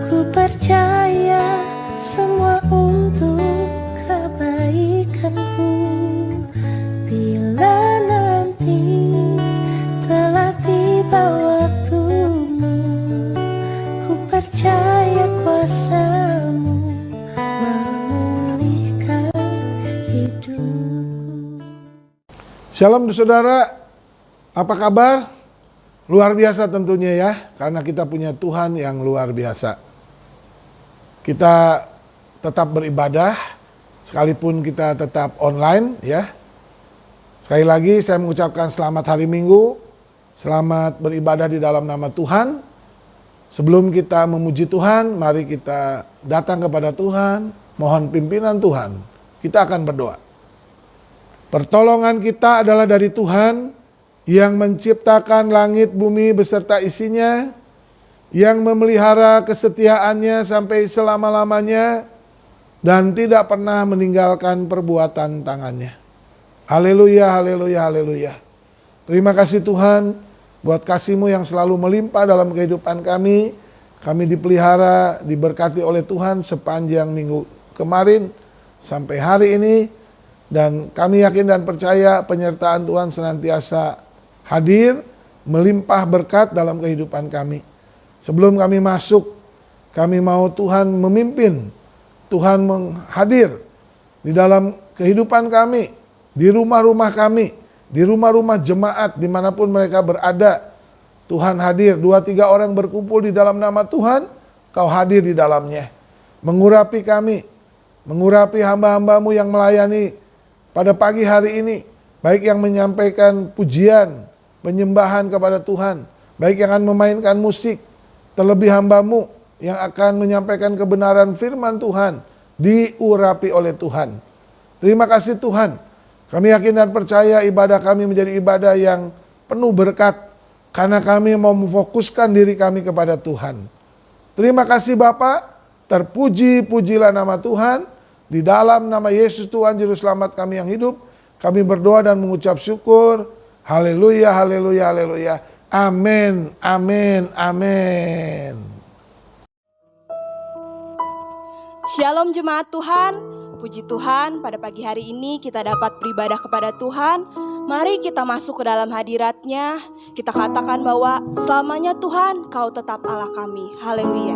Ku percaya semua untuk kebaikanku. Bila nanti telah tiba waktumu, ku percaya kuasa-Mu memulihkan hidupku. Shalom saudara, apa kabar? Luar biasa tentunya ya, karena kita punya Tuhan yang luar biasa. Kita tetap beribadah, sekalipun kita tetap online ya. Sekali lagi saya mengucapkan selamat hari Minggu, selamat beribadah di dalam nama Tuhan. Sebelum kita memuji Tuhan, mari kita datang kepada Tuhan, mohon pimpinan Tuhan. Kita akan berdoa. Pertolongan kita adalah dari Tuhan yang menciptakan langit bumi beserta isinya, yang memelihara kesetiaannya sampai selama-lamanya, dan tidak pernah meninggalkan perbuatan tangannya. Haleluya, haleluya, haleluya. Terima kasih Tuhan buat kasih-Mu yang selalu melimpah dalam kehidupan kami. Kami dipelihara, diberkati oleh Tuhan sepanjang minggu kemarin sampai hari ini. Dan kami yakin dan percaya penyertaan Tuhan senantiasa hadir, melimpah berkat dalam kehidupan kami. Sebelum kami masuk, kami mau Tuhan memimpin, Tuhan menghadir di dalam kehidupan kami, di rumah-rumah kami, di rumah-rumah jemaat dimanapun mereka berada. Tuhan hadir, 2-3 orang berkumpul di dalam nama Tuhan, Kau hadir di dalamnya. Mengurapi kami, mengurapi hamba-hamba-Mu yang melayani pada pagi hari ini, baik yang menyampaikan pujian, penyembahan kepada Tuhan, baik yang akan memainkan musik, terlebih hamba-Mu yang akan menyampaikan kebenaran firman Tuhan, diurapi oleh Tuhan. Terima kasih Tuhan, kami yakin dan percaya ibadah kami menjadi ibadah yang penuh berkat, karena kami mau memfokuskan diri kami kepada Tuhan. Terima kasih Bapa, terpuji-pujilah nama Tuhan, di dalam nama Yesus Tuhan Juru Selamat kami yang hidup, kami berdoa dan mengucap syukur. Haleluya, haleluya, haleluya. Amin, amin, amin. Shalom jemaat Tuhan, puji Tuhan pada pagi hari ini kita dapat beribadah kepada Tuhan. Mari kita masuk ke dalam hadirat-Nya, kita katakan bahwa selamanya Tuhan Kau tetap Allah kami. Haleluya.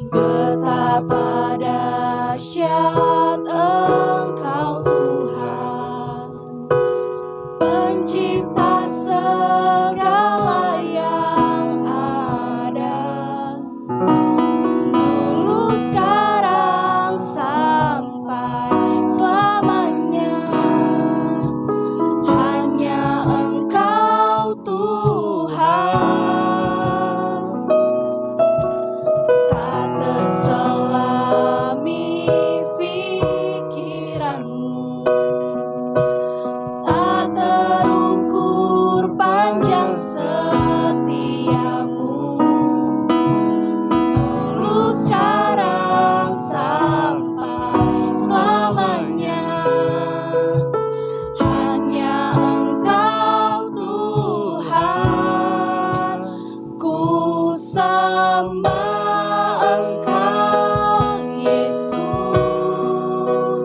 Betapa dahsyat Engkau Tuhan, pencipta segala yang ada, dulu sekarang sampai selamanya. Hanya Engkau Tuhan, selami pikiranmu, tak terukur panjang setiamu, dulu sekarang sampai selamanya. Hanya Engkau Tuhan, ku sembah Engkau Yesus,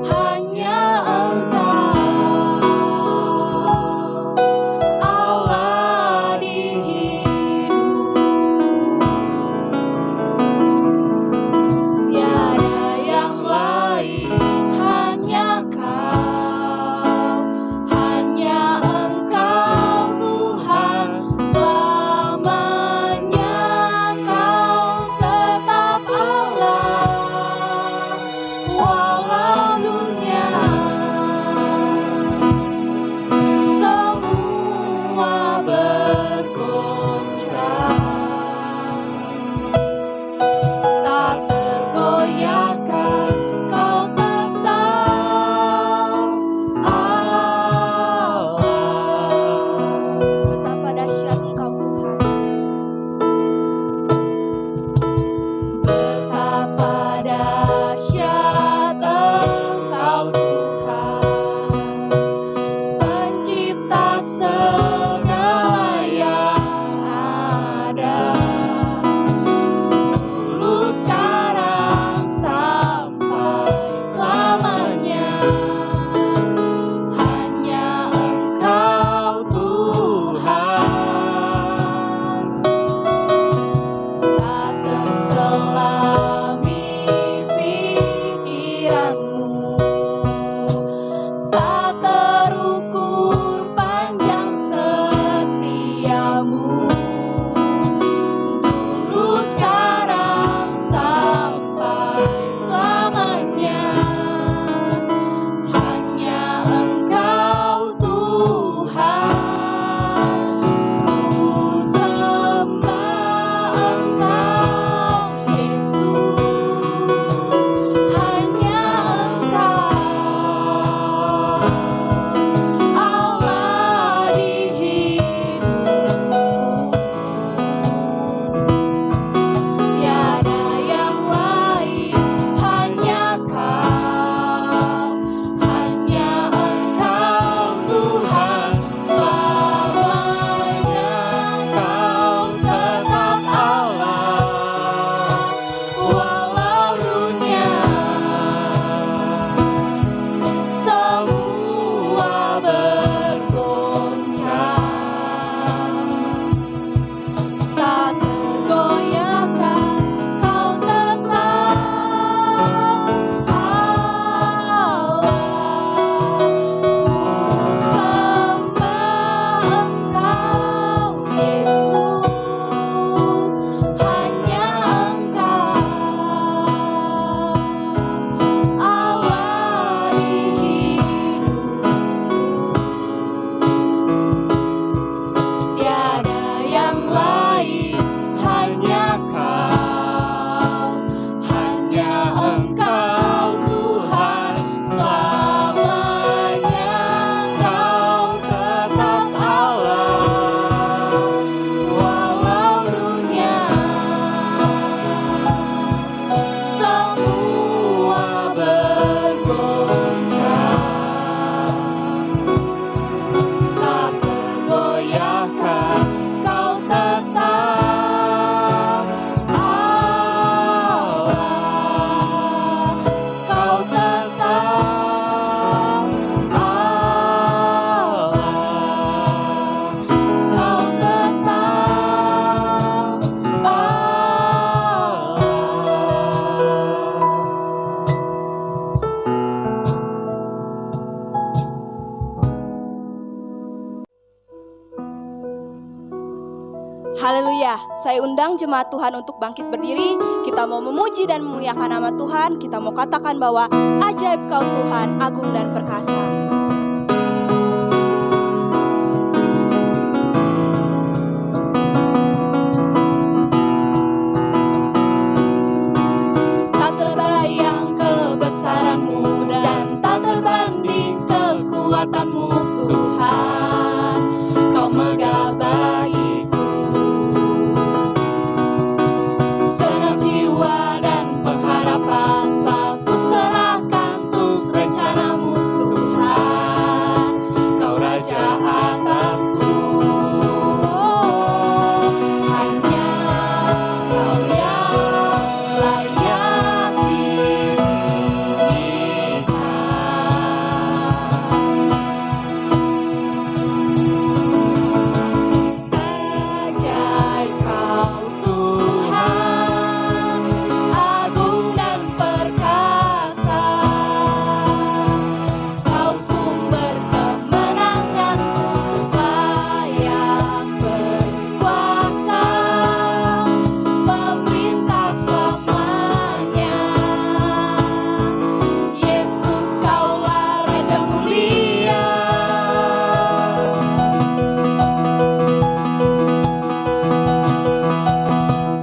hanya Engkau Allah di hidupku, tiada yang lain, hanya Kau, hanya Engkau Tuhan, selamanya Kau tetap Allah, walau dunia semua bergoncang, tak tergoyahkan Kau tetap Allah. Betapa dahsyat Engkau Tuhan, betapa dahsyat Engkau Tuhan. Haleluya. Saya undang jemaat Tuhan untuk bangkit berdiri. Kita mau memuji dan memuliakan nama Tuhan. Kita mau katakan bahwa ajaib Kau Tuhan, agung dan perkasa. Tak terbayang kebesaran-Mu dan tak terbanding kekuatan-Mu Tuhan. Kau megah bagiku segenap jiwa dan pengharapan telah kuserahkan untuk rencana-Mu Tuhan. Kau Raja atasku, hanya Kau yang layak ajaib Kau Tuhan, agung dan perkasa. Kau sumber kemenanganku, layak berkuasa, memerintah selamanya. Yesus, Kaulah Raja mulia.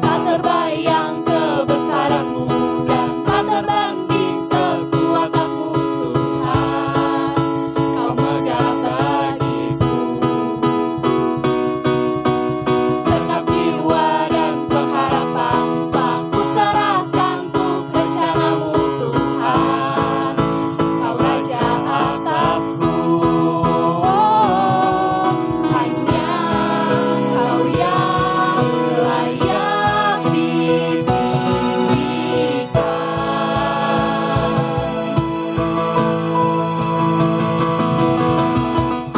Tak terbayang kebesaran-Mu dan tak terbanding kekuatan-Mu Tuhan. Kau megah bagiku segenap jiwa dan pengharapan telah kuserahkan untuk rencana-Mu Tuhan. Kau Raja atasku, hanya Kau yang layak ditinggikan.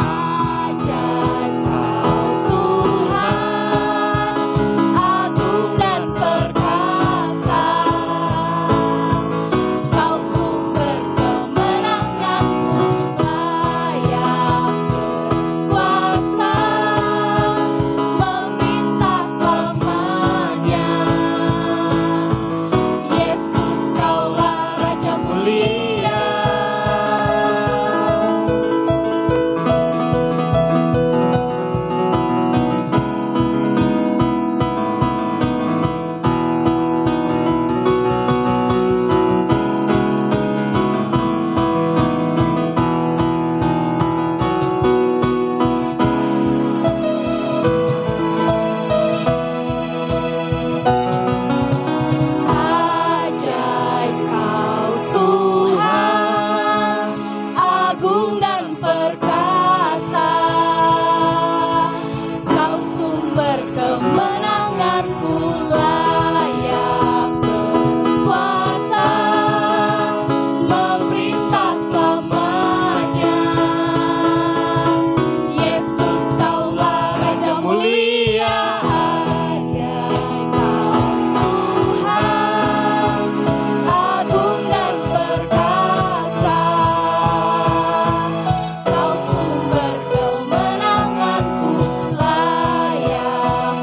Ajaib Kau Tuhan, agung dan perkasa. Kau sumber kemenanganku, layak berkuasa, memerintah selamanya. Yesus, Kaulah Raja mulia. Ajaib Kau Tuhan, agung dan perkasa. Kau sumber kemenanganku, layak berkuasa, memerintah selamanya. Yesus, Kaulah Raja mulia. Ajaib Kau Tuhan, agung dan perkasa. Kau sumber kemenanganku, layak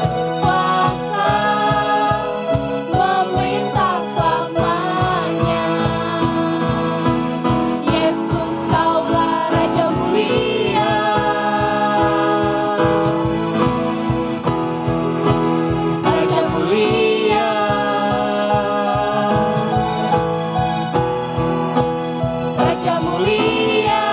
berkuasa, memerintah selamanya. Yesus, Kaulah Raja mulia. Raja mulia. Raja mulia.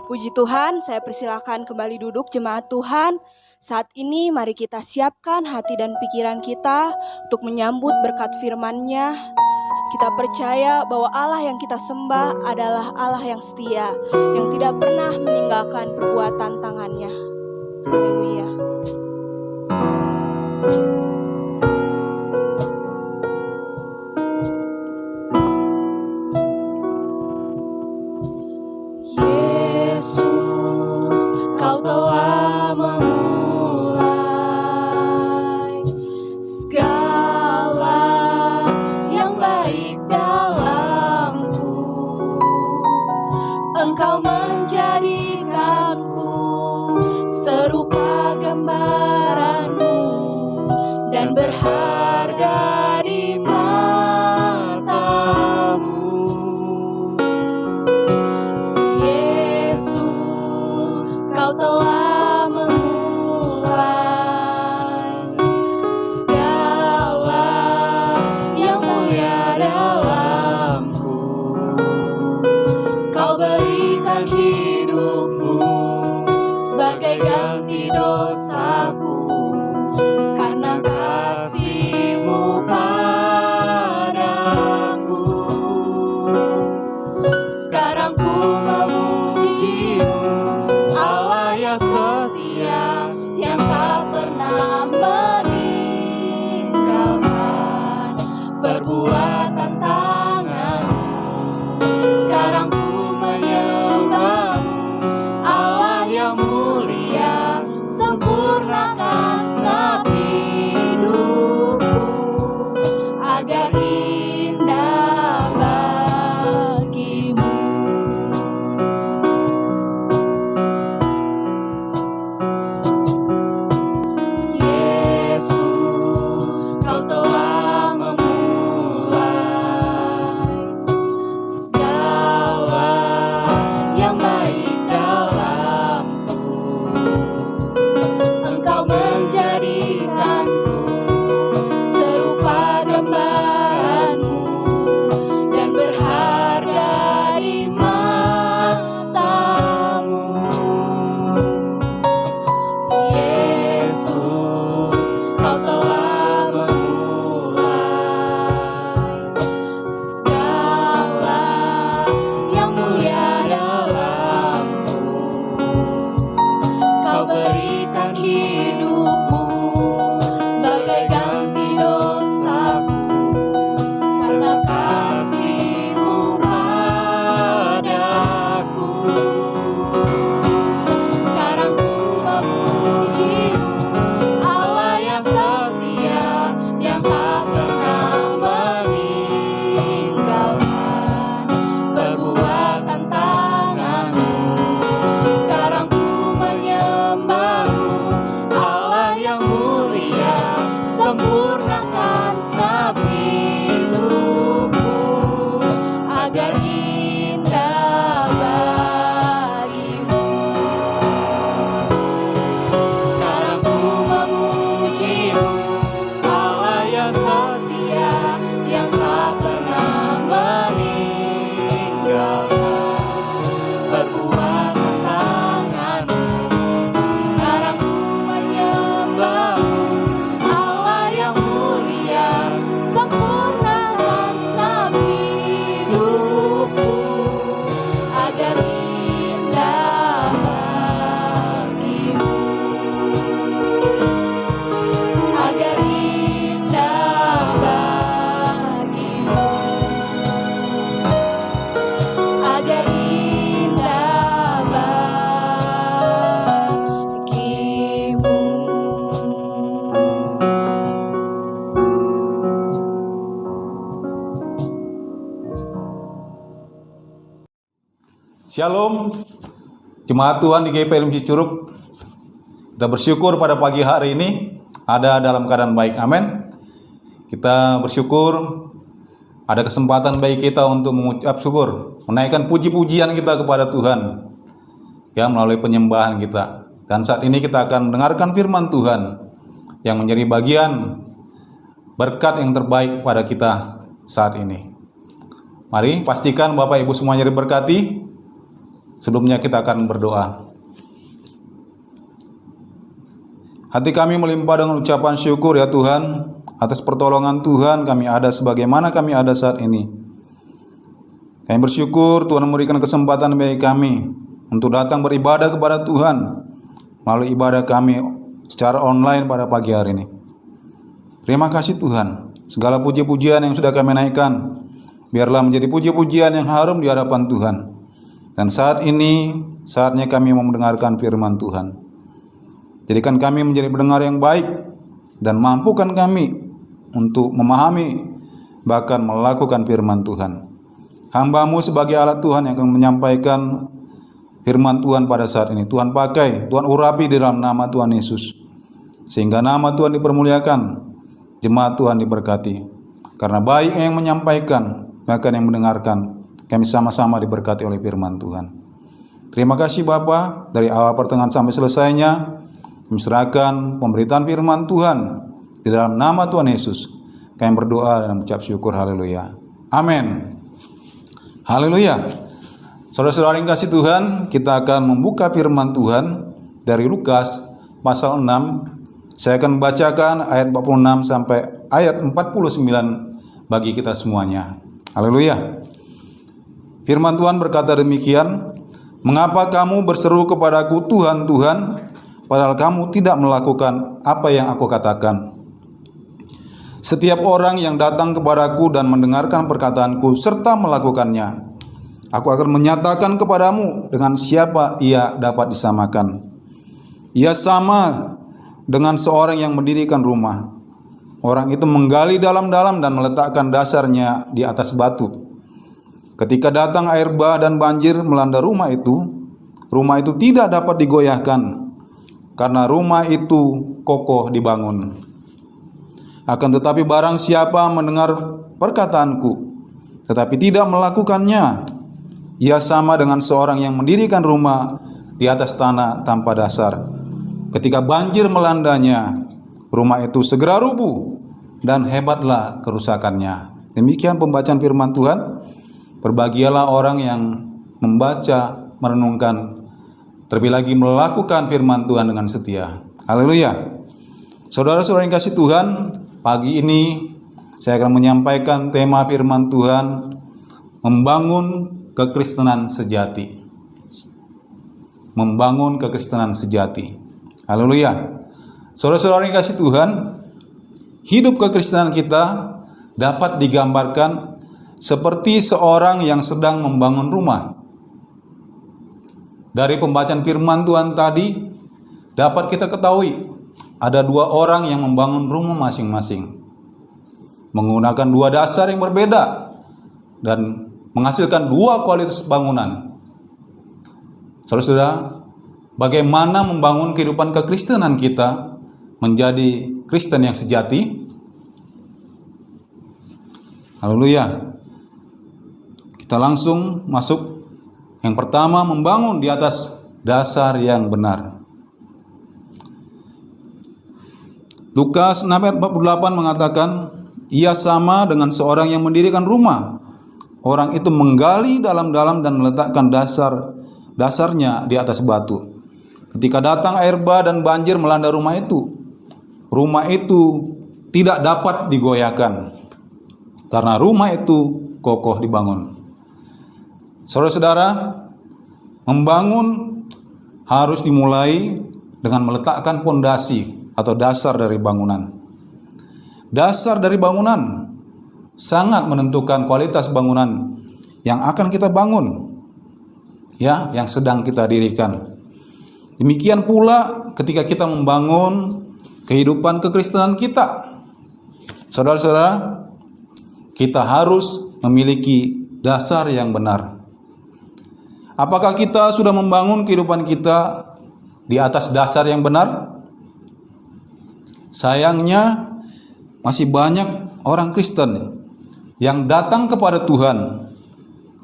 Puji Tuhan, saya persilakan kembali duduk jemaat Tuhan. Saat ini mari kita siapkan hati dan pikiran kita untuk menyambut berkat firman-Nya. Kita percaya bahwa Allah yang kita sembah adalah Allah yang setia, yang tidak pernah meninggalkan perbuatan tangan-Nya. Haleluya. Yesus, Kau telah memulai segala yang baik dalamku. Shalom, jemaat Tuhan di GPLM Cicurug. Kita bersyukur pada pagi hari ini ada dalam keadaan baik, amin. Kita bersyukur ada kesempatan bagi kita untuk mengucap syukur, menaikkan puji-pujian kita kepada Tuhan, ya, melalui penyembahan kita. Dan saat ini kita akan mendengarkan firman Tuhan yang menjadi bagian berkat yang terbaik pada kita saat ini. Mari pastikan Bapak Ibu semuanya diberkati. Sebelumnya kita akan berdoa. Hati kami melimpah dengan ucapan syukur ya Tuhan, atas pertolongan Tuhan kami ada sebagaimana kami ada saat ini. Kami bersyukur Tuhan memberikan kesempatan bagi kami untuk datang beribadah kepada Tuhan melalui ibadah kami secara online pada pagi hari ini. Terima kasih Tuhan, segala puji-pujian yang sudah kami naikkan, biarlah menjadi puji-pujian yang harum di hadapan Tuhan. Dan saat ini, saatnya kami mau mendengarkan firman Tuhan. Jadikan kami menjadi pendengar yang baik, dan mampukan kami untuk memahami, bahkan melakukan firman Tuhan. Hamba-Mu sebagai alat Tuhan yang akan menyampaikan firman Tuhan pada saat ini. Tuhan pakai, Tuhan urapi di dalam nama Tuhan Yesus. Sehingga nama Tuhan dipermuliakan, jemaat Tuhan diberkati. Karena baik yang menyampaikan, bahkan yang mendengarkan, kami sama-sama diberkati oleh firman Tuhan. Terima kasih Bapa, dari awal pertengahan sampai selesainya, kami serahkan pemberitaan firman Tuhan di dalam nama Tuhan Yesus. Kami berdoa dan mengucap syukur, haleluya. Amin. Haleluya. Saudara-saudara yang kasih Tuhan, kita akan membuka firman Tuhan dari Lukas pasal 6. Saya akan membacakan ayat 46 sampai ayat 49 bagi kita semuanya. Haleluya. Firman Tuhan berkata demikian, "Mengapa kamu berseru kepadaku, Tuhan, Tuhan, padahal kamu tidak melakukan apa yang aku katakan? Setiap orang yang datang kepadaku dan mendengarkan perkataanku serta melakukannya, aku akan menyatakan kepadamu dengan siapa ia dapat disamakan. Ia sama dengan seorang yang mendirikan rumah. Orang itu menggali dalam-dalam dan meletakkan dasarnya di atas batu. Ketika datang air bah dan banjir melanda rumah itu tidak dapat digoyahkan, karena rumah itu kokoh dibangun. Akan tetapi barang siapa mendengar perkataanku, tetapi tidak melakukannya, ia sama dengan seorang yang mendirikan rumah di atas tanah tanpa dasar. Ketika banjir melandanya, rumah itu segera rubuh dan hebatlah kerusakannya." Demikian pembacaan firman Tuhan. Berbahagialah orang yang membaca, merenungkan, terlebih lagi melakukan firman Tuhan dengan setia. Haleluya. Saudara-saudara yang kasih Tuhan, pagi ini saya akan menyampaikan tema firman Tuhan, membangun kekristenan sejati. Membangun kekristenan sejati. Haleluya. Saudara-saudara yang kasih Tuhan, hidup kekristenan kita dapat digambarkan seperti seorang yang sedang membangun rumah. Dari pembacaan firman Tuhan tadi dapat kita ketahui ada dua orang yang membangun rumah masing-masing, menggunakan dua dasar yang berbeda dan menghasilkan dua kualitas bangunan. Saudara-saudara, bagaimana membangun kehidupan kekristenan kita menjadi Kristen yang sejati? Haleluya. Kita langsung masuk. Yang pertama, membangun di atas dasar yang benar. Lukas 6 ayat 48 mengatakan, ia sama dengan seorang yang mendirikan rumah. Orang itu menggali dalam-dalam dan meletakkan dasarnya di atas batu. Ketika datang air bah dan banjir melanda rumah itu tidak dapat digoyahkan, karena rumah itu kokoh dibangun. Saudara-saudara, membangun harus dimulai dengan meletakkan pondasi atau dasar dari bangunan. Dasar dari bangunan sangat menentukan kualitas bangunan yang akan kita bangun, ya, yang sedang kita dirikan. Demikian pula ketika kita membangun kehidupan kekristenan kita. Saudara-saudara, kita harus memiliki dasar yang benar. Apakah kita sudah membangun kehidupan kita di atas dasar yang benar? Sayangnya masih banyak orang Kristen yang datang kepada Tuhan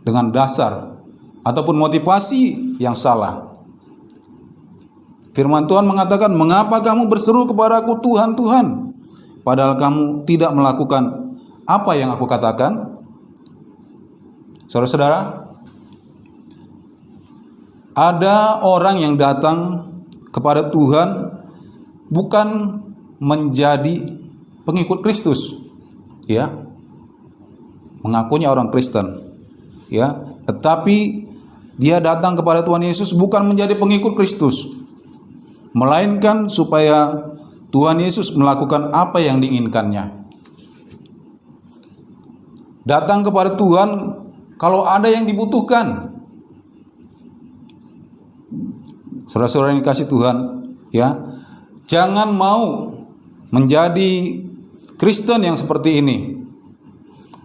dengan dasar ataupun motivasi yang salah. Firman Tuhan mengatakan, "Mengapa kamu berseru kepadaku, Tuhan, Tuhan, padahal kamu tidak melakukan apa yang aku katakan?" Saudara-saudara, ada orang yang datang kepada Tuhan bukan menjadi pengikut Kristus, ya, mengakunya orang Kristen, ya, tetapi dia datang kepada Tuhan Yesus bukan menjadi pengikut Kristus, melainkan supaya Tuhan Yesus melakukan apa yang diinginkannya. Datang kepada Tuhan kalau ada yang dibutuhkan. Saudara-saudara yang dikasihi Tuhan, ya, jangan mau menjadi Kristen yang seperti ini,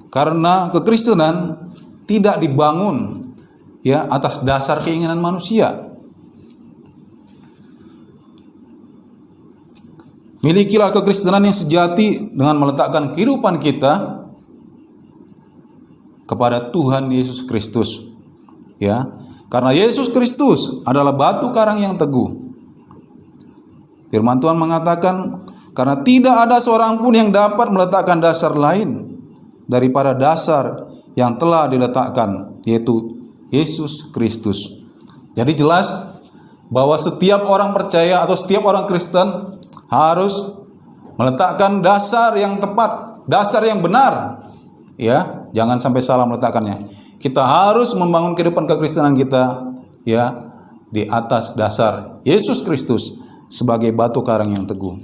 karena kekristenan tidak dibangun, ya, atas dasar keinginan manusia. Milikilah kekristenan yang sejati dengan meletakkan kehidupan kita kepada Tuhan Yesus Kristus, ya, karena Yesus Kristus adalah batu karang yang teguh. Firman Tuhan mengatakan, karena tidak ada seorang pun yang dapat meletakkan dasar lain daripada dasar yang telah diletakkan, yaitu Yesus Kristus. Jadi jelas bahwa setiap orang percaya atau setiap orang Kristen harus meletakkan dasar yang tepat, dasar yang benar, ya, jangan sampai salah meletakkannya. Kita harus membangun kehidupan kekristenan kita, ya, di atas dasar Yesus Kristus sebagai batu karang yang teguh.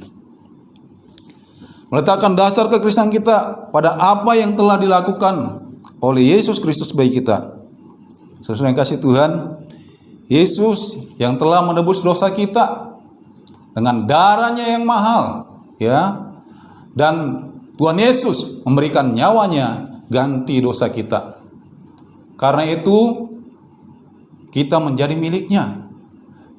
Meletakkan dasar kekristenan kita pada apa yang telah dilakukan oleh Yesus Kristus bagi kita. Saudara yang kasih Tuhan, Yesus yang telah menebus dosa kita dengan darahnya yang mahal, ya, dan Tuhan Yesus memberikan nyawanya ganti dosa kita. Karena itu kita menjadi miliknya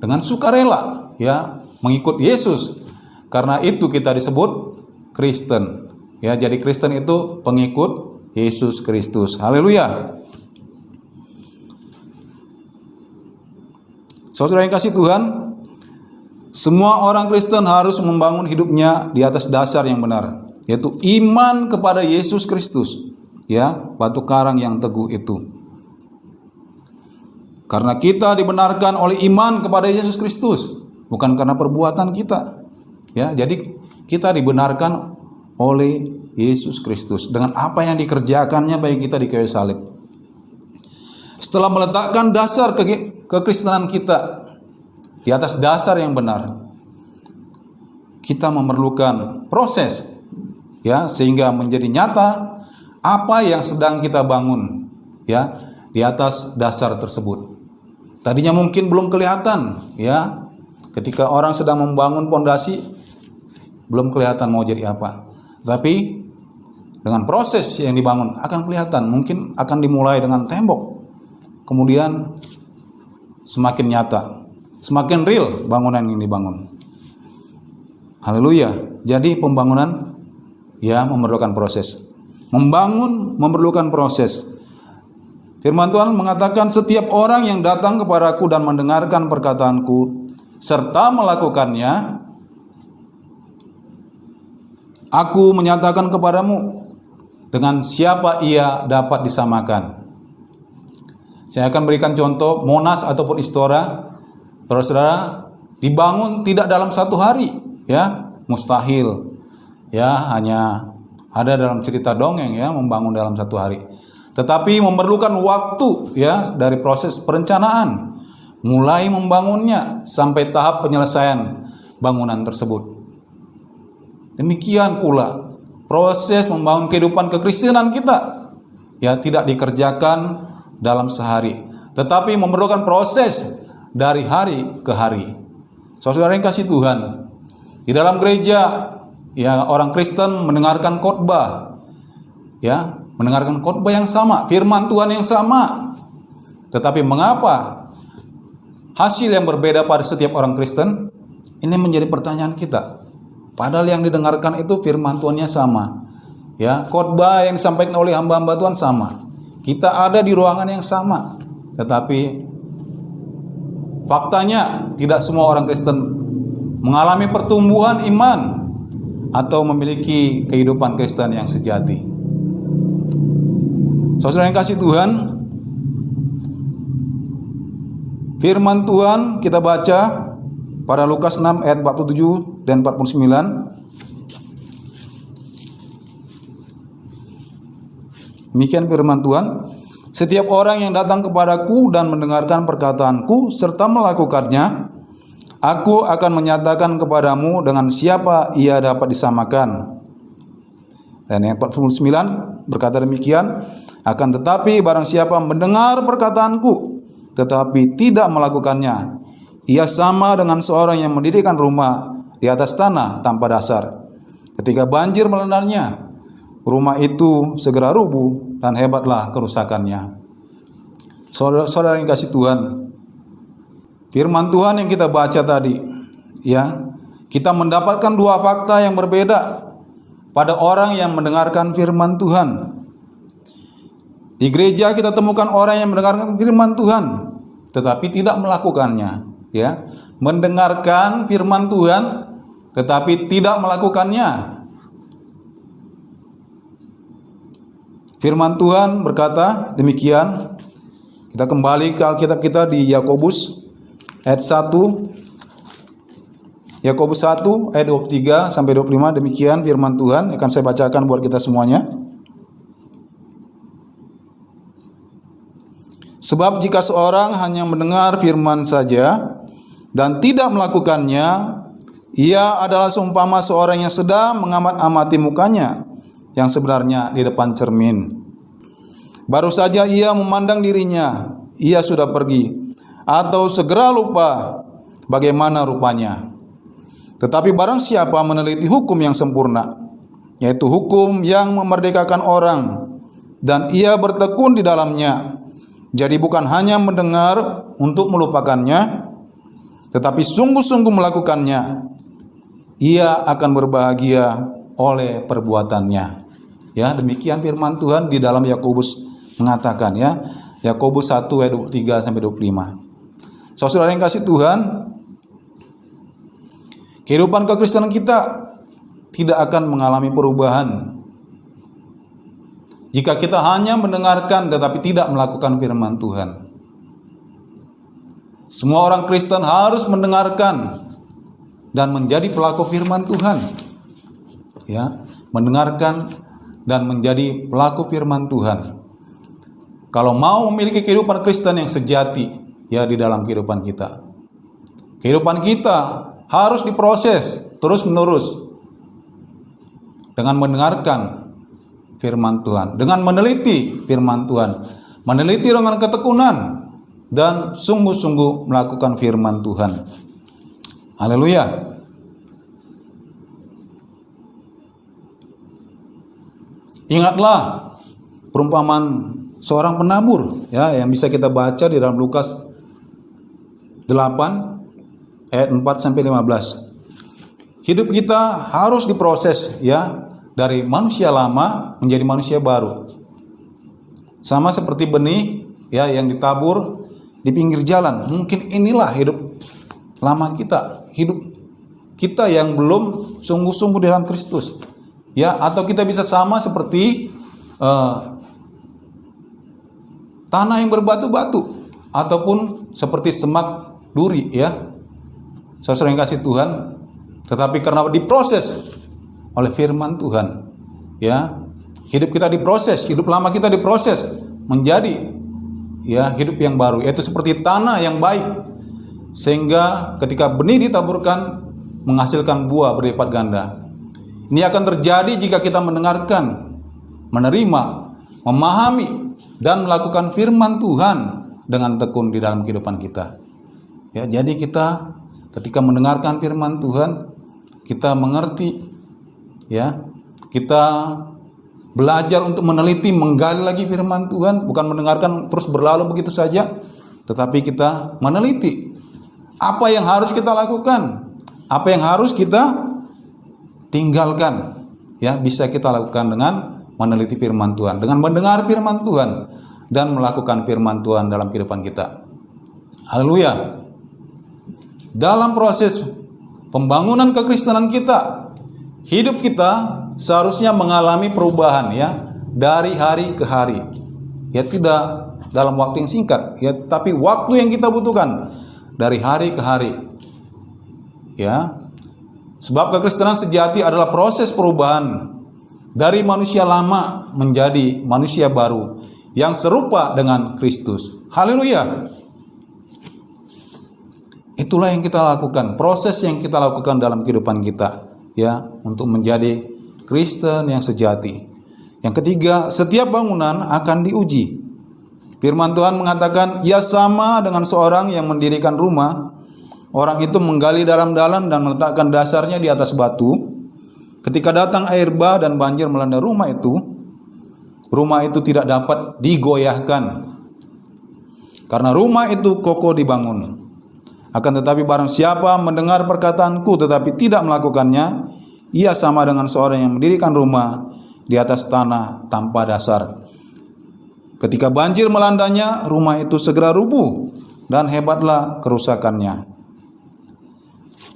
dengan sukarela, ya, mengikut Yesus. Karena itu kita disebut Kristen, ya. Jadi Kristen itu pengikut Yesus Kristus. Haleluya. Saudara yang kasih Tuhan, semua orang Kristen harus membangun hidupnya di atas dasar yang benar, yaitu iman kepada Yesus Kristus, ya, batu karang yang teguh itu. Karena kita dibenarkan oleh iman kepada Yesus Kristus, bukan karena perbuatan kita, ya. Jadi kita dibenarkan oleh Yesus Kristus dengan apa yang dikerjakannya bagi kita di kayu salib. Setelah meletakkan dasar kekristenan kita di atas dasar yang benar, kita memerlukan proses, ya, sehingga menjadi nyata apa yang sedang kita bangun, ya, di atas dasar tersebut. Tadinya mungkin belum kelihatan, ya, ketika orang sedang membangun pondasi belum kelihatan mau jadi apa. Tapi dengan proses yang dibangun akan kelihatan. Mungkin akan dimulai dengan tembok, kemudian semakin nyata, semakin real bangunan yang dibangun. Haleluya. Jadi pembangunan, ya, memerlukan proses. Membangun memerlukan proses. Firman Tuhan mengatakan, setiap orang yang datang kepadaku dan mendengarkan perkataanku serta melakukannya, aku menyatakan kepadamu dengan siapa ia dapat disamakan. Saya akan berikan contoh Monas ataupun Istora. Saudara-saudara, dibangun tidak dalam satu hari, ya, mustahil, ya, hanya ada dalam cerita dongeng, ya, membangun dalam satu hari. Tetapi memerlukan waktu, ya, dari proses perencanaan, mulai membangunnya sampai tahap penyelesaian bangunan tersebut. Demikian pula proses membangun kehidupan kekristenan kita, ya, tidak dikerjakan dalam sehari, tetapi memerlukan proses dari hari ke hari. Saudara yang kasih Tuhan, di dalam gereja, ya, orang Kristen mendengarkan khotbah, ya, mendengarkan khotbah yang sama, firman Tuhan yang sama, Tetapi mengapa hasil yang berbeda pada setiap orang Kristen? Ini menjadi pertanyaan kita. Padahal yang didengarkan itu firman Tuhannya sama. Ya, khotbah yang disampaikan oleh hamba-hamba Tuhan sama. Kita ada di ruangan yang sama. Tetapi faktanya tidak semua orang Kristen mengalami pertumbuhan iman atau memiliki kehidupan Kristen yang sejati. Saudara yang kasih Tuhan, firman Tuhan kita baca pada Lukas 6 ayat 47 dan 49. Demikian firman Tuhan, setiap orang yang datang kepadaku dan mendengarkan perkataanku serta melakukannya, aku akan menyatakan kepadamu dengan siapa ia dapat disamakan. Dan yang 49 berkata demikian, akan tetapi barang siapa mendengar perkataanku tetapi tidak melakukannya, ia sama dengan seorang yang mendirikan rumah di atas tanah tanpa dasar. Ketika banjir melendarnya, rumah itu segera rubuh dan hebatlah kerusakannya. Saudara yang kasih Tuhan, firman Tuhan yang kita baca tadi, ya, kita mendapatkan dua fakta yang berbeda pada orang yang mendengarkan firman Tuhan. Di gereja kita temukan orang yang mendengarkan firman Tuhan tetapi tidak melakukannya, ya. Mendengarkan firman Tuhan tetapi tidak melakukannya. Firman Tuhan berkata demikian. Kita kembali ke Alkitab kita di Yakobus ayat 1. Yakobus 1 ayat 23 sampai 25, demikian firman Tuhan akan saya bacakan buat kita semuanya. Sebab jika seorang hanya mendengar firman saja dan tidak melakukannya, ia adalah seumpama seorang yang sedang mengamat-amati mukanya yang sebenarnya di depan cermin. Baru saja ia memandang dirinya, ia sudah pergi, atau segera lupa bagaimana rupanya. Tetapi barang siapa meneliti hukum yang sempurna, yaitu hukum yang memerdekakan orang, dan ia bertekun di dalamnya, jadi bukan hanya mendengar untuk melupakannya, tetapi sungguh-sungguh melakukannya, ia akan berbahagia oleh perbuatannya. Ya, demikian firman Tuhan di dalam Yakobus mengatakan, ya. Yakobus 1 ayat 23 sampai 25. Saudara yang kasih Tuhan, kehidupan kekristenan kita tidak akan mengalami perubahan jika kita hanya mendengarkan tetapi tidak melakukan firman Tuhan. Semua orang Kristen harus mendengarkan dan menjadi pelaku firman Tuhan. Ya, mendengarkan dan menjadi pelaku firman Tuhan. Kalau mau memiliki kehidupan Kristen yang sejati, ya, di dalam kehidupan kita. Kehidupan kita harus diproses terus-menerus dengan mendengarkan firman Tuhan, dengan meneliti firman Tuhan, meneliti dengan ketekunan dan sungguh-sungguh melakukan firman Tuhan. Haleluya. Ingatlah perumpamaan seorang penabur, ya, yang bisa kita baca di dalam Lukas 8 ayat 4 sampai 15. Hidup kita harus diproses, ya, dari manusia lama menjadi manusia baru. Sama seperti benih, ya, yang ditabur di pinggir jalan. Mungkin inilah hidup lama kita, hidup kita yang belum sungguh-sungguh dalam Kristus. Ya, atau kita bisa sama seperti tanah yang berbatu-batu ataupun seperti semak duri, ya. Saudara yang kasih Tuhan, tetapi karena diproses oleh firman Tuhan, ya, hidup kita diproses, hidup lama kita diproses menjadi, ya, hidup yang baru, yaitu seperti tanah yang baik, sehingga ketika benih ditaburkan menghasilkan buah berlipat ganda. Ini akan terjadi jika kita mendengarkan, menerima, memahami dan melakukan firman Tuhan dengan tekun di dalam kehidupan kita. Ya, jadi kita ketika mendengarkan firman Tuhan, kita mengerti, ya, kita belajar untuk meneliti, menggali lagi firman Tuhan, bukan mendengarkan terus berlalu begitu saja, tetapi kita meneliti apa yang harus kita lakukan, apa yang harus kita tinggalkan. Ya, bisa kita lakukan dengan meneliti firman Tuhan, dengan mendengar firman Tuhan dan melakukan firman Tuhan dalam kehidupan kita. Haleluya. Dalam proses pembangunan kekristenan kita, hidup kita seharusnya mengalami perubahan ya, dari hari ke hari. Ya, tidak dalam waktu yang singkat ya, tapi waktu yang kita butuhkan dari hari ke hari. Ya. Sebab kekristenan sejati adalah proses perubahan dari manusia lama menjadi manusia baru yang serupa dengan Kristus. Haleluya. Itulah yang kita lakukan, proses yang kita lakukan dalam kehidupan kita ya, untuk menjadi Kristen yang sejati. Yang ketiga, setiap bangunan akan diuji. Firman Tuhan mengatakan, ia sama dengan seorang yang mendirikan rumah. Orang itu menggali dalam-dalam dan meletakkan dasarnya di atas batu. Ketika datang air bah dan banjir melanda rumah itu tidak dapat digoyahkan, karena rumah itu kokoh dibangun. Akan tetapi barang siapa mendengar perkataanku tetapi tidak melakukannya, ia sama dengan seorang yang mendirikan rumah di atas tanah tanpa dasar. Ketika banjir melandanya, rumah itu segera rubuh dan hebatlah kerusakannya.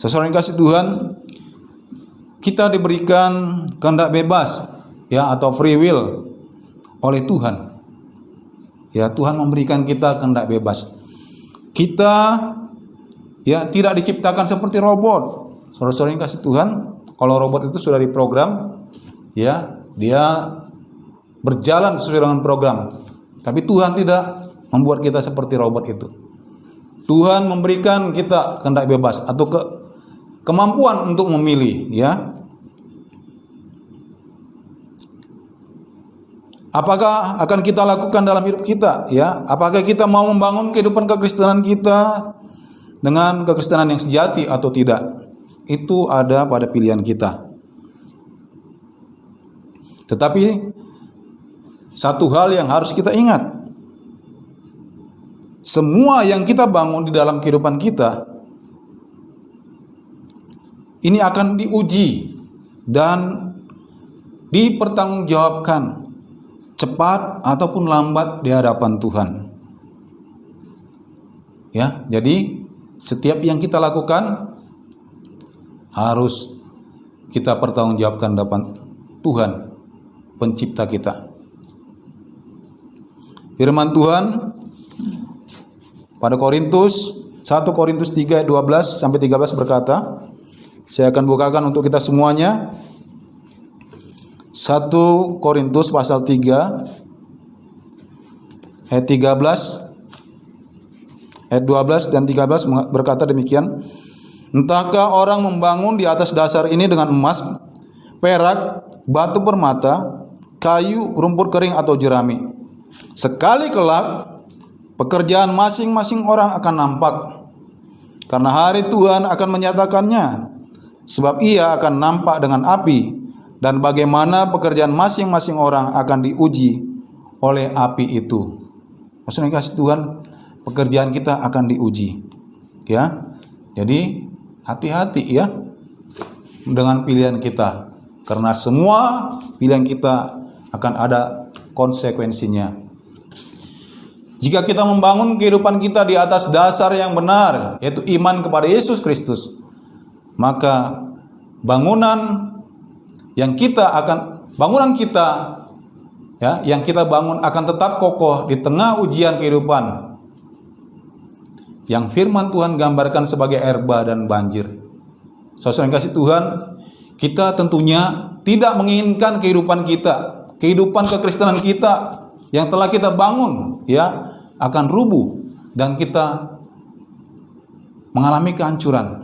Saudara yang kasih Tuhan, kita diberikan kehendak bebas ya, atau free will oleh Tuhan. Ya, Tuhan memberikan kita kehendak bebas. Kita ya tidak diciptakan seperti robot. Saudara-saudara yang kasih Tuhan, kalau robot itu sudah diprogram, ya, dia berjalan sesuai dengan program. Tapi Tuhan tidak membuat kita seperti robot itu. Tuhan memberikan kita kehendak bebas atau kemampuan untuk memilih, ya. Apakah akan kita lakukan dalam hidup kita, ya? Apakah kita mau membangun kehidupan kekristenan kita dengan kekristenan yang sejati atau tidak? Itu ada pada pilihan kita. Tetapi satu hal yang harus kita ingat, semua yang kita bangun di dalam kehidupan kita ini akan diuji dan dipertanggungjawabkan cepat ataupun lambat di hadapan Tuhan. Ya, jadi setiap yang kita lakukan harus kita pertanggungjawabkan di hadapan Tuhan, pencipta kita. Firman Tuhan pada Korintus 1 Korintus 3 ayat 12 sampai 13 berkata, saya akan bukakan untuk kita semuanya. 1 Korintus pasal 3 ayat 13, ayat 12 dan 13 berkata demikian. Entahkah orang membangun di atas dasar ini dengan emas, perak, batu permata, kayu, rumput kering atau jerami. Sekali kelak pekerjaan masing-masing orang akan nampak, karena hari Tuhan akan menyatakannya. Sebab ia akan nampak dengan api, dan bagaimana pekerjaan masing-masing orang akan diuji oleh api itu. Maksudnya kasih Tuhan, pekerjaan kita akan diuji. Ya, jadi hati-hati ya dengan pilihan kita, karena semua pilihan kita akan ada konsekuensinya. Jika kita membangun kehidupan kita di atas dasar yang benar, yaitu iman kepada Yesus Kristus, maka bangunan kita ya, yang kita bangun akan tetap kokoh di tengah ujian kehidupan yang firman Tuhan gambarkan sebagai air bah dan banjir. Saudara yang kasih Tuhan, kita tentunya tidak menginginkan kehidupan kita, kehidupan kekristenan kita yang telah kita bangun ya akan rubuh dan kita mengalami kehancuran.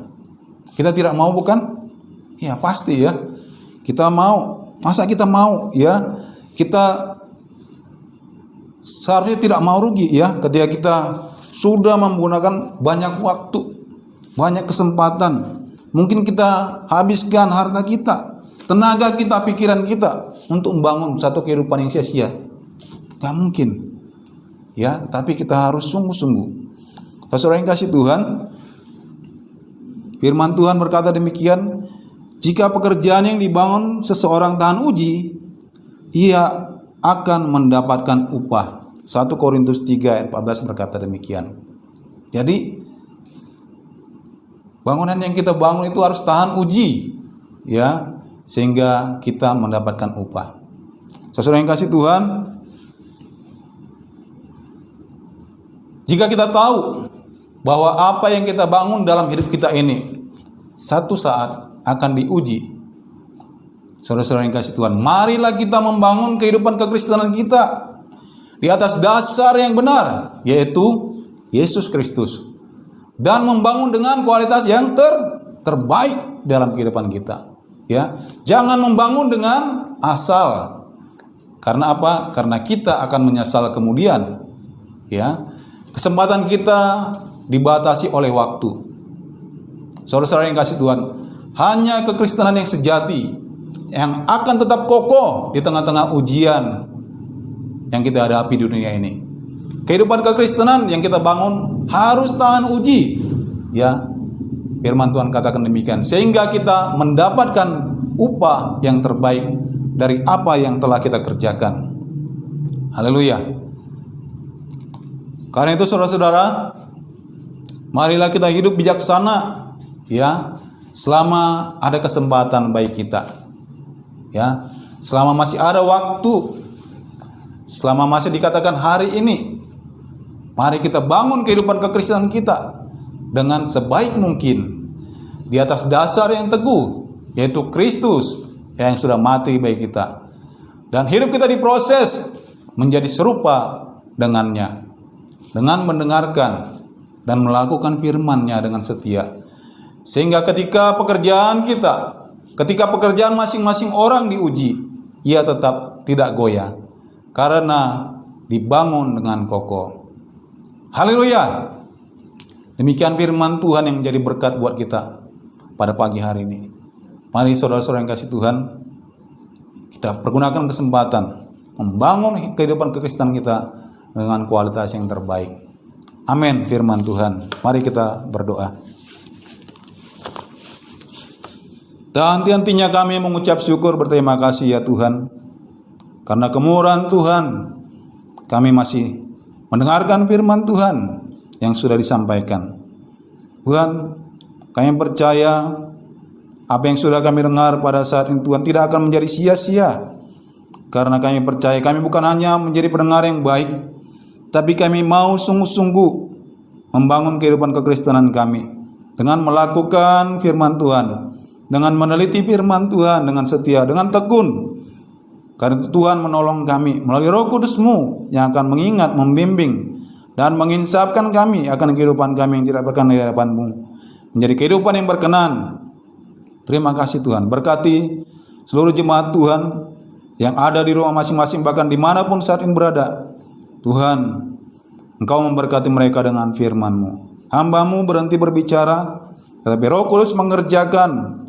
Kita tidak mau, bukan? Ya pasti ya. Kita mau. Masa kita mau ya? Kita seharusnya tidak mau rugi ya ketika kita sudah menggunakan banyak waktu, banyak kesempatan. Mungkin kita habiskan harta kita tenaga kita, pikiran kita untuk membangun satu kehidupan yang sia-sia. Gak mungkin. Ya, tapi kita harus sungguh-sungguh. Saudara yang kasih Tuhan, firman Tuhan berkata demikian, jika pekerjaan yang dibangun seseorang tahan uji, ia akan mendapatkan upah. 1 Korintus 3 ayat 14 berkata demikian. Jadi bangunan yang kita bangun itu harus tahan uji, ya, sehingga kita mendapatkan upah. Saudara yang kasih Tuhan, jika kita tahu bahwa apa yang kita bangun dalam hidup kita ini satu saat akan diuji, saudara-saudara yang kasih Tuhan, marilah kita membangun kehidupan kekristenan kita di atas dasar yang benar, yaitu Yesus Kristus, dan membangun dengan kualitas yang terbaik dalam kehidupan kita. Ya, jangan membangun dengan asal. Karena apa? Karena kita akan menyesal kemudian. Ya, kesempatan kita dibatasi oleh waktu. Saudara-saudara yang kasih Tuhan, hanya kekristenan yang sejati yang akan tetap kokoh di tengah-tengah ujian yang kita hadapi di dunia ini. Kehidupan kekristenan yang kita bangun harus tahan uji. Ya, firman Tuhan katakan demikian, sehingga kita mendapatkan upah yang terbaik dari apa yang telah kita kerjakan. Haleluya. Karena itu saudara-saudara, marilah kita hidup bijaksana, ya, selama ada kesempatan bagi kita. Ya, selama masih ada waktu, selama masih dikatakan hari ini, mari kita bangun kehidupan kekristenan kita dengan sebaik mungkin di atas dasar yang teguh, yaitu Kristus yang sudah mati bagi kita, dan hidup kita diproses menjadi serupa dengannya dengan mendengarkan dan melakukan firman-Nya dengan setia, sehingga ketika pekerjaan masing-masing orang diuji, ia tetap tidak goyah karena dibangun dengan kokoh. Haleluya. Demikian firman Tuhan yang menjadi berkat buat kita pada pagi hari ini. Mari saudara-saudara yang kasih Tuhan, kita pergunakan kesempatan membangun kehidupan kekristenan kita dengan kualitas yang terbaik. Amin firman Tuhan. Mari kita berdoa. Dan henti-hentinya kami mengucap syukur berterima kasih ya Tuhan, karena kemurahan Tuhan kami masih mendengarkan firman Tuhan yang sudah disampaikan. Tuhan, kami percaya apa yang sudah kami dengar pada saat ini Tuhan tidak akan menjadi sia-sia, karena kami percaya kami bukan hanya menjadi pendengar yang baik, tapi kami mau sungguh-sungguh membangun kehidupan kekristenan kami dengan melakukan firman Tuhan, dengan meneliti firman Tuhan dengan setia, dengan tekun. Karena itu Tuhan menolong kami melalui Roh Kudus-Mu yang akan mengingat, membimbing, dan menginsafkan kami akan kehidupan kami yang tidak berkenan di hadapan-Mu, menjadi kehidupan yang berkenan. Terima kasih Tuhan. Berkati seluruh jemaat Tuhan yang ada di rumah masing-masing, bahkan dimanapun saat ini berada. Tuhan, Engkau memberkati mereka dengan firman-Mu. Hamba-Mu berhenti berbicara, tetapi Roh Kudus mengerjakan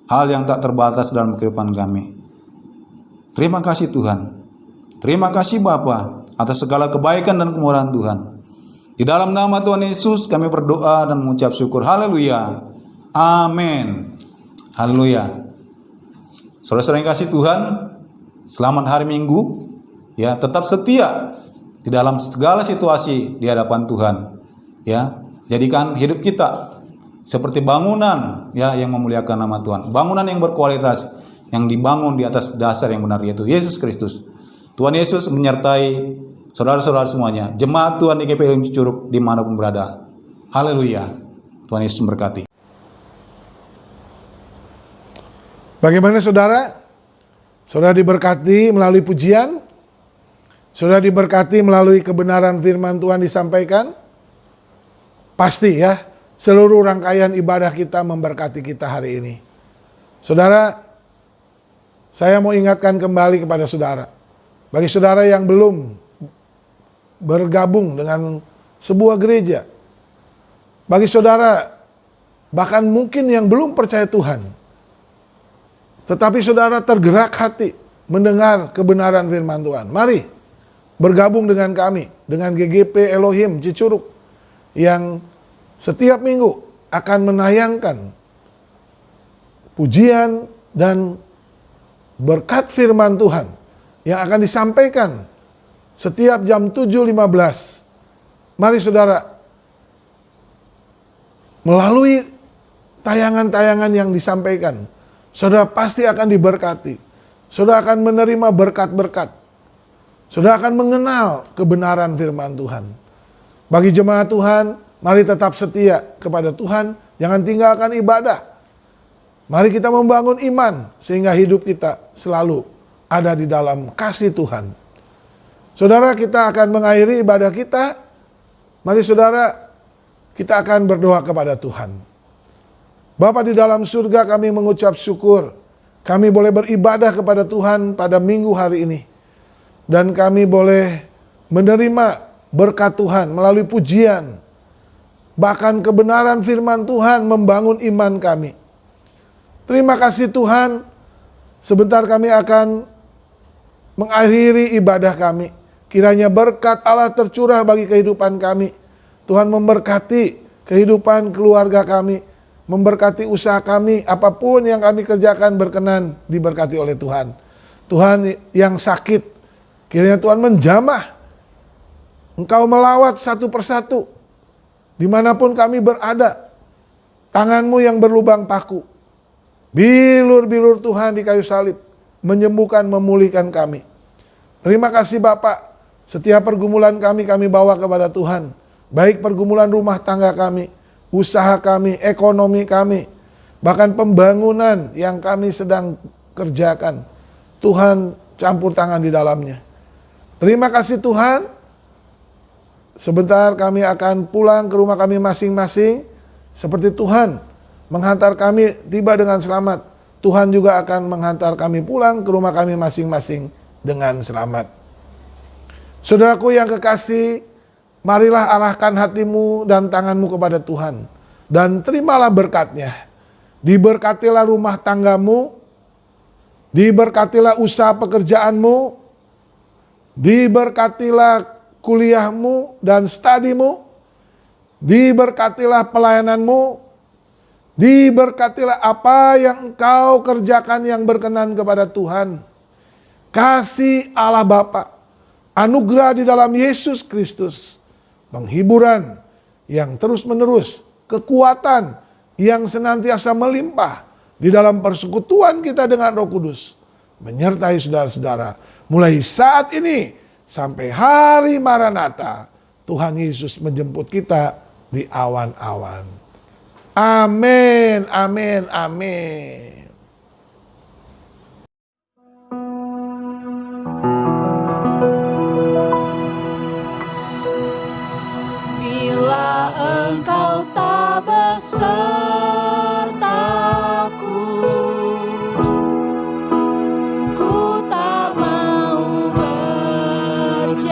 hal yang tak terbatas dalam kehidupan kami. Terima kasih Tuhan. Terima kasih Bapa atas segala kebaikan dan kemurahan Tuhan. Di dalam nama Tuhan Yesus kami berdoa dan mengucap syukur. Haleluya. Amin. Haleluya. Saudara-saudara yang kasih Tuhan, selamat hari Minggu. Ya, tetap setia di dalam segala situasi di hadapan Tuhan. Ya, jadikan hidup kita seperti bangunan ya yang memuliakan nama Tuhan. Bangunan yang berkualitas yang dibangun di atas dasar yang benar, yaitu Yesus Kristus. Tuhan Yesus menyertai saudara-saudara semuanya. Jemaat Tuhan di GPI Lim Cicurug dimanapun berada. Haleluya. Tuhan Yesus memberkati. Bagaimana saudara? Saudara diberkati melalui pujian? Saudara diberkati melalui kebenaran firman Tuhan disampaikan? Pasti ya, seluruh rangkaian ibadah kita memberkati kita hari ini. Saudara, saya mau ingatkan kembali kepada saudara. Bagi saudara yang belum bergabung dengan sebuah gereja, bagi saudara bahkan mungkin yang belum percaya Tuhan, Tetapi saudara tergerak hati mendengar kebenaran firman Tuhan. Mari bergabung dengan kami, dengan GGP Elohim Cicurug, yang setiap minggu akan menayangkan pujian dan berkat firman Tuhan yang akan disampaikan setiap jam 7.15. Mari saudara, melalui tayangan-tayangan yang disampaikan, saudara pasti akan diberkati. Saudara akan menerima berkat-berkat. Saudara akan mengenal kebenaran firman Tuhan. Bagi jemaat Tuhan, mari tetap setia kepada Tuhan, jangan tinggalkan ibadah. Mari kita membangun iman sehingga hidup kita selalu ada di dalam kasih Tuhan. Saudara, kita akan mengakhiri ibadah kita. Mari saudara, kita akan berdoa kepada Tuhan. Bapa di dalam surga, kami mengucap syukur. Kami boleh beribadah kepada Tuhan pada minggu hari ini. Dan kami boleh menerima berkat Tuhan melalui pujian. Bahkan kebenaran firman Tuhan membangun iman kami. Terima kasih Tuhan. Sebentar kami akan mengakhiri ibadah kami. Kiranya berkat Allah tercurah bagi kehidupan kami. Tuhan memberkati kehidupan keluarga kami. Memberkati usaha kami. Apapun yang kami kerjakan berkenan diberkati oleh Tuhan. Tuhan yang sakit, kiranya Tuhan menjamah. Engkau melawat satu persatu. Dimanapun kami berada. Tangan-Mu yang berlubang paku. Bilur-bilur Tuhan di kayu salib menyembuhkan, memulihkan kami. Terima kasih Bapak. Setiap pergumulan kami bawa kepada Tuhan. Baik pergumulan rumah tangga kami, usaha kami, ekonomi kami, bahkan pembangunan yang kami sedang kerjakan. Tuhan campur tangan di dalamnya. Terima kasih Tuhan. Sebentar kami akan pulang ke rumah kami masing-masing. Seperti Tuhan menghantar kami tiba dengan selamat, Tuhan juga akan menghantar kami pulang ke rumah kami masing-masing dengan selamat. Saudaraku yang kekasih, marilah arahkan hatimu dan tanganmu kepada Tuhan. Dan terimalah berkatnya. Diberkatilah rumah tanggamu, diberkatilah usaha pekerjaanmu, diberkatilah kuliahmu dan studimu, diberkatilah pelayananmu, diberkatilah apa yang engkau kerjakan yang berkenan kepada Tuhan. Kasih Allah Bapa, anugerah di dalam Yesus Kristus, penghiburan yang terus-menerus, kekuatan yang senantiasa melimpah di dalam persekutuan kita dengan Roh Kudus, menyertai saudara-saudara mulai saat ini sampai hari Maranatha. Tuhan Yesus menjemput kita di awan-awan. Amin, amin, amin. Bila engkau tak besertaku, ku tak mau berjalan.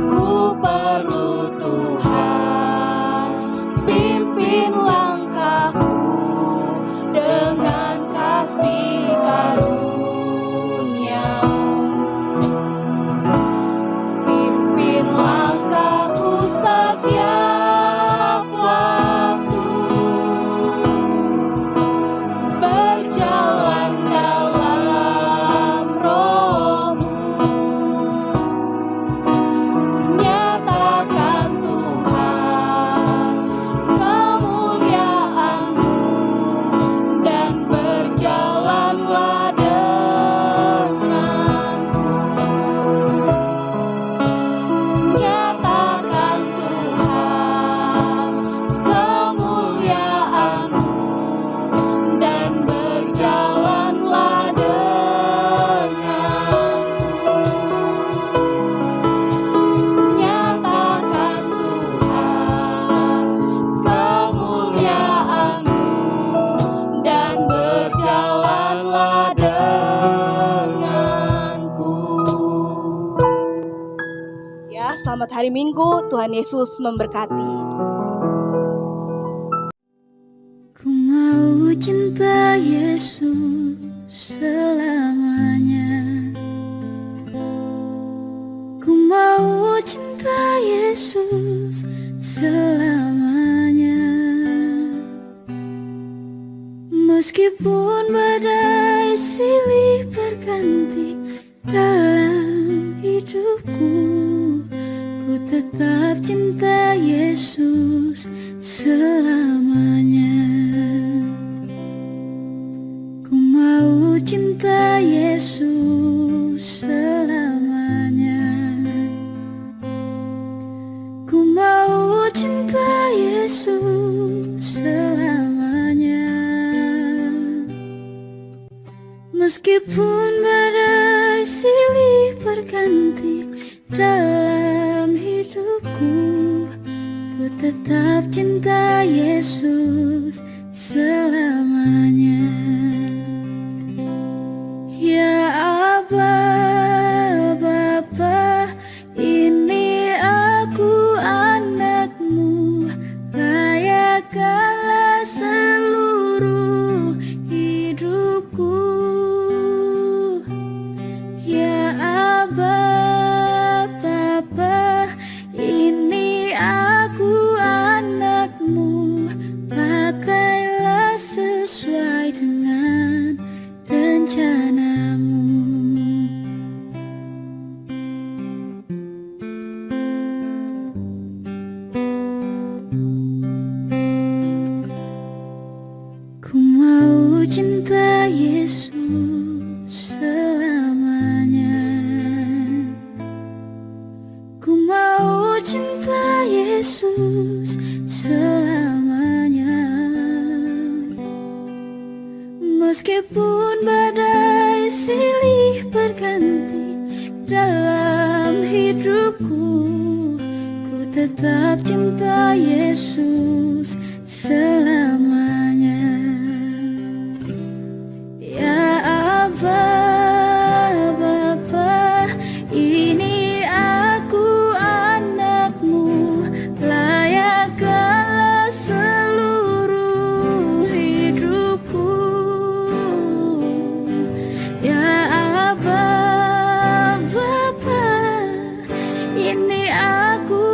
Ku perlu Tuhan, pimpin langkahku dengan kasih karunia-Mu. Pimpin langkahku setiap waktu, berjalan dalam Roh-Mu. Nyatakan Tuhan kemuliaan-Mu dan berjalanlah denganku. Nyatakan Tuhan kemuliaan-Mu dan berjalanlah denganku. Nyatakan Tuhan kemuliaan-Mu dan berjalanlah denganku. Ya, selamat hari Minggu. Tuhan Yesus memberkati. Ku mau cinta Yesus selamanya. Ku mau cinta Yesus selamanya. Meskipun badai silih berganti dalam hidupku, ku tetap cinta Yesus selamanya. Ku mau cinta Yesus selamanya. Ku mau cinta Yesus selamanya. Meskipun badai silih berganti dalam hidupku, ku tetap cinta Yesus selamanya. Ya Aba, Bapa, ini aku anakmu, layakkanlah seluruh hidupku. Ya Aba, Bapa, ini aku anakmu, pakailah sesuai dengan rencanamu. Ku mau cinta Yesus selamanya. Ku mau cinta Yesus selamanya. Meskipun badai silih berganti dalam hidupku, ku tetap cinta Yesus selamanya. Ya Aba, Bapa, ini aku anakmu, layakkanlah seluruh hidupku. Ya Aba, Bapa, ini aku